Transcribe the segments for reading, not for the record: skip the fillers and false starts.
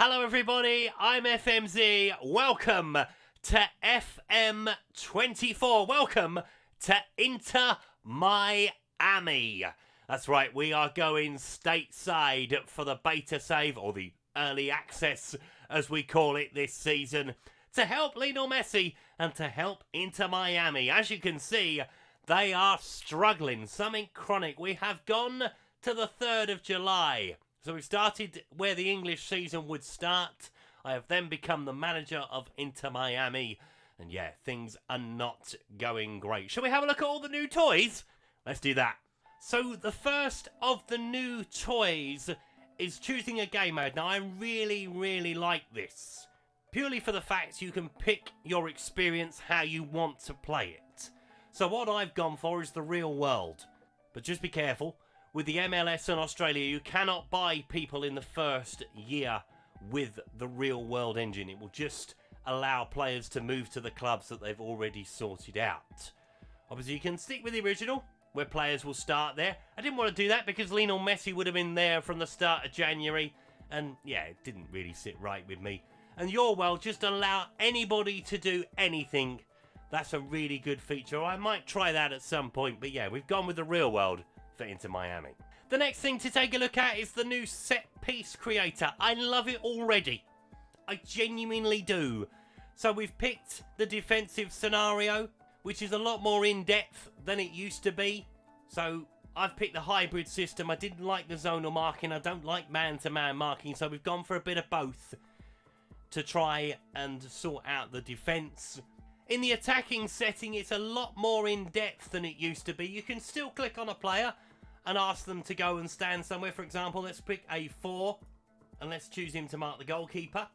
Hello everybody, I'm FMZ. Welcome to FM24. Welcome to Inter Miami. That's right, we are going stateside for the beta save, or the early access as we call it this season, to help Lionel Messi and to help Inter Miami. As you can see, they are struggling, something chronic. We have gone to the 3rd of July. So we've started where the English season would start. I have then become the manager of Inter Miami. And yeah, things are not going great. Shall we have a look at all the new toys? Let's do that. So the first of the new toys is choosing a game mode. Now I really like this. Purely for the fact you can pick your experience how you want to play it. So what I've gone for is the real world. But just be careful. With the MLS in Australia, you cannot buy people in the first year with the real world engine. It will just allow players to move to the clubs that they've already sorted out. Obviously, you can stick with the original, where players will start there. I didn't want to do that because Lionel Messi would have been there from the start of January. And yeah, it didn't really sit right with me. And your world, just allow anybody to do anything. That's a really good feature. I might try that at some point. But yeah, we've gone with the real world for Inter Miami. The next thing to take a look at is the new set piece creator. I love it already. I genuinely do. So we've picked the defensive scenario, which is a lot more in-depth than it used to be. So I've picked the hybrid system. I didn't like the zonal marking. I don't like man-to-man marking. So we've gone for a bit of both to try and sort out the defense. In the attacking setting, it's a lot more in-depth than it used to be. You can still click on a player and ask them to go and stand somewhere. For example, let's pick a 4 and let's choose him to mark the goalkeeper.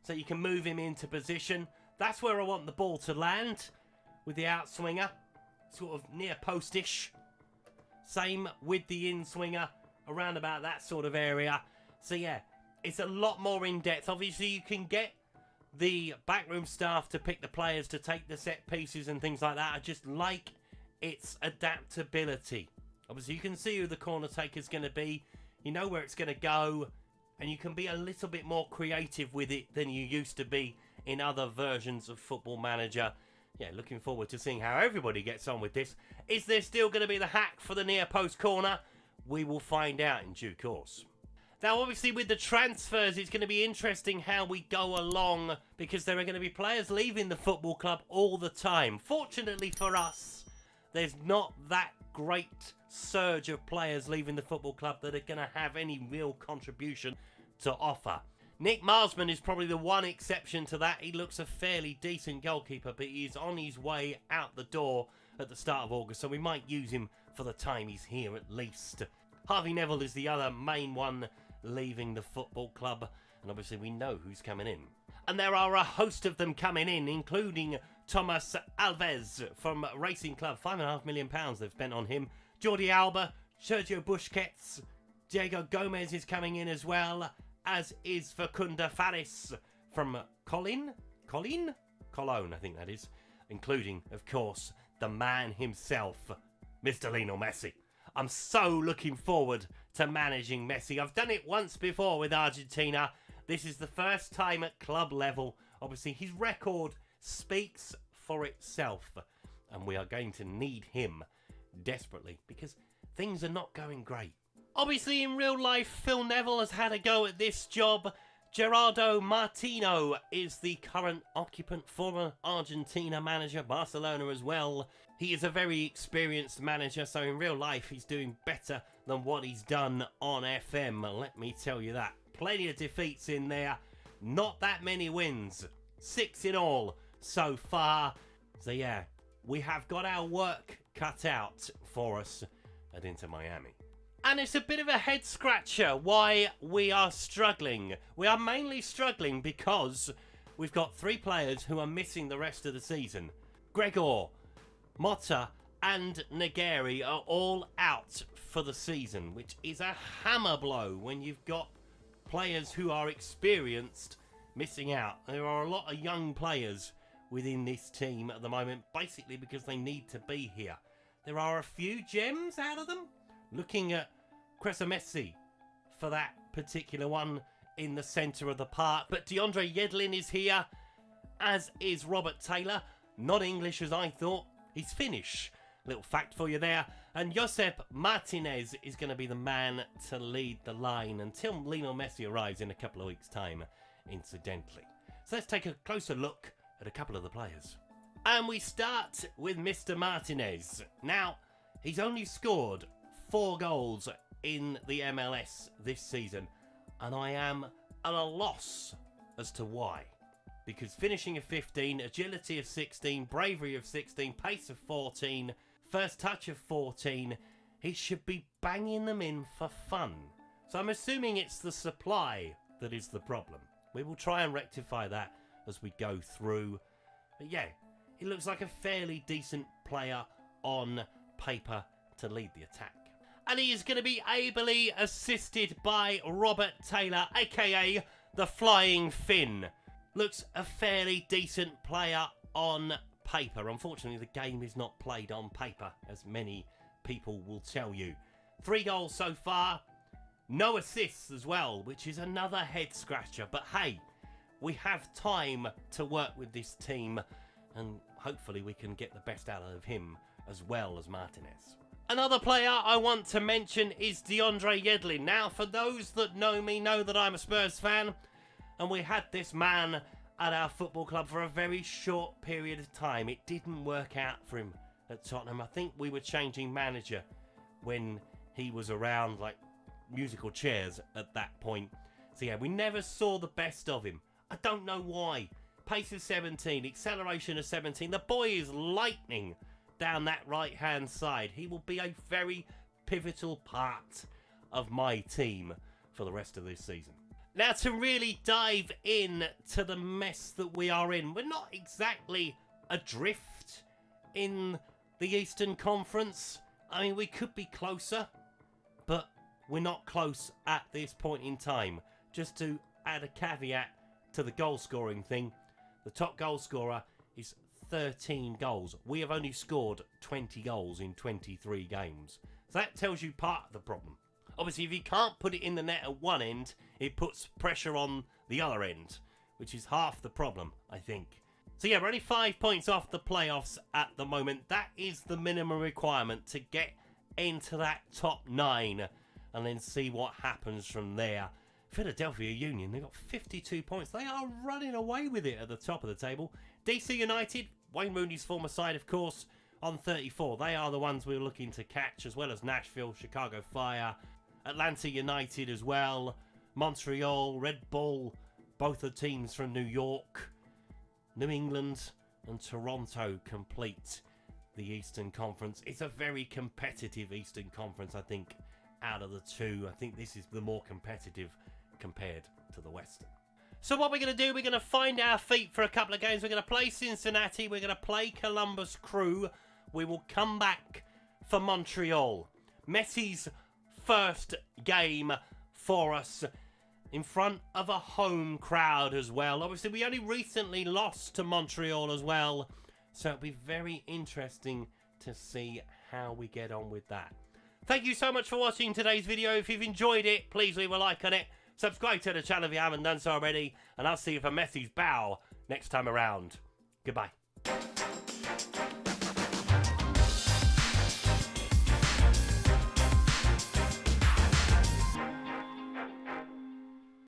So you can move him into position. That's where I want the ball to land with the outswinger, sort of near postish. Same with the in-swinger, around about that sort of area. So yeah, it's a lot more in-depth. Obviously, you can get the backroom staff to pick the players to take the set pieces and things like that. I just like its adaptability. Obviously, you can see who the corner taker is going to be. You know where it's going to go. And you can be a little bit more creative with it than you used to be in other versions of Football Manager. Yeah, looking forward to seeing how everybody gets on with this. Is there still going to be the hack for the near post corner? We will find out in due course. Now, obviously, with the transfers, it's going to be interesting how we go along because there are going to be players leaving the football club all the time. Fortunately for us, there's not that great surge of players leaving the football club that are going to have any real contribution to offer. Nick Marsman is probably the one exception to that. He looks a fairly decent goalkeeper, but he's on his way out the door at the start of August, so we might use him for the time he's here at least. Harvey Neville is the other main one leaving the football club, and obviously we know who's coming in. And there are a host of them coming in, including Thomas Alves from Racing Club. £5.5 million they've spent on him. Jordi Alba, Sergio Busquets, Diego Gomez is coming in as well, as is Facunda Faris from Cologne, I think that is, including, of course, the man himself, Mr. Lionel Messi. I'm so looking forward to managing Messi. I've done it once before with Argentina. This is the first time at club level. Obviously, his record speaks for itself. And we are going to need him desperately because things are not going great. Obviously, in real life, Phil Neville has had a go at this job. Gerardo Martino is the current occupant, former Argentina manager, Barcelona as well. He is a very experienced manager, so in real life he's doing better than what he's done on FM, let me tell you that. Plenty of defeats in there, not that many wins. 6 in all so far. So yeah, we have got our work cut out for us at Inter Miami. And it's a bit of a head scratcher why we are struggling. We are mainly struggling because we've got 3 players who are missing the rest of the season. Gregor, Motta and Nageri are all out for the season, which is a hammer blow when you've got players who are experienced missing out. There are a lot of young players within this team at the moment, basically because they need to be here. There are a few gems out of them. Looking at Messi for that particular one in the centre of the park. But DeAndre Yedlin is here, as is Robert Taylor. Not English as I thought. He's Finnish. Little fact for you there. And Josep Martinez is going to be the man to lead the line until Lionel Messi arrives in a couple of weeks' time, incidentally. So let's take a closer look at a couple of the players. And we start with Mr. Martinez. Now, he's only scored 4 goals in the MLS this season, and I am at a loss as to why. Because finishing of 15, agility of 16, bravery of 16, pace of 14, first touch of 14, he should be banging them in for fun. So I'm assuming it's the supply that is the problem. We will try and rectify that as we go through. But yeah, he looks like a fairly decent player on paper to lead the attack. And he is going to be ably assisted by Robert Taylor, aka the Flying Finn. Looks a fairly decent player on paper. Unfortunately, the game is not played on paper, as many people will tell you. 3 goals so far, no assists as well, which is another head scratcher. But hey, we have time to work with this team, and hopefully we can get the best out of him as well as Martinez. Another player I want to mention is DeAndre Yedlin. Now, for those that know me, know that I'm a Spurs fan, and we had this man at our football club for a very short period of time. It didn't work out for him at Tottenham. I think we were changing manager when he was around, like musical chairs at that point. So yeah, we never saw the best of him. I don't know why. Pace of 17, acceleration of 17. The boy is lightning down that right-hand side. He will be a very pivotal part of my team for the rest of this season. Now, to really dive in to the mess that we are in, we're not exactly adrift in the Eastern Conference. I mean, we could be closer, but we're not close at this point in time. Just to add a caveat to the goal-scoring thing, the top goal scorer is 13 goals. We have only scored 20 goals in 23 games. So that tells you part of the problem. Obviously, if you can't put it in the net at one end, it puts pressure on the other end, which is half the problem, I think. So yeah, we're only 5 points off the playoffs at the moment. That is the minimum requirement to get into that top 9 and then see what happens from there. Philadelphia Union, they've got 52 points. They are running away with it at the top of the table. DC United, Wayne Rooney's former side, of course, on 34. They are the ones we're looking to catch, as well as Nashville, Chicago Fire, Atlanta United as well, Montreal, Red Bull, both the teams from New York, New England and Toronto complete the Eastern Conference. It's a very competitive Eastern Conference, I think, out of the two. I think this is the more competitive compared to the Western. So what we're going to do, we're going to find our feet for a couple of games. We're going to play Cincinnati, we're going to play Columbus Crew. We will come back for Montreal. Messi's first game for us in front of a home crowd as well. Obviously, we only recently lost to Montreal as well, so it'll be very interesting to see how we get on with that. Thank you so much for watching today's video. If you've enjoyed it, please leave a like on it. Subscribe to the channel if you haven't done so already, and I'll see you for Messi's bow next time around. Goodbye.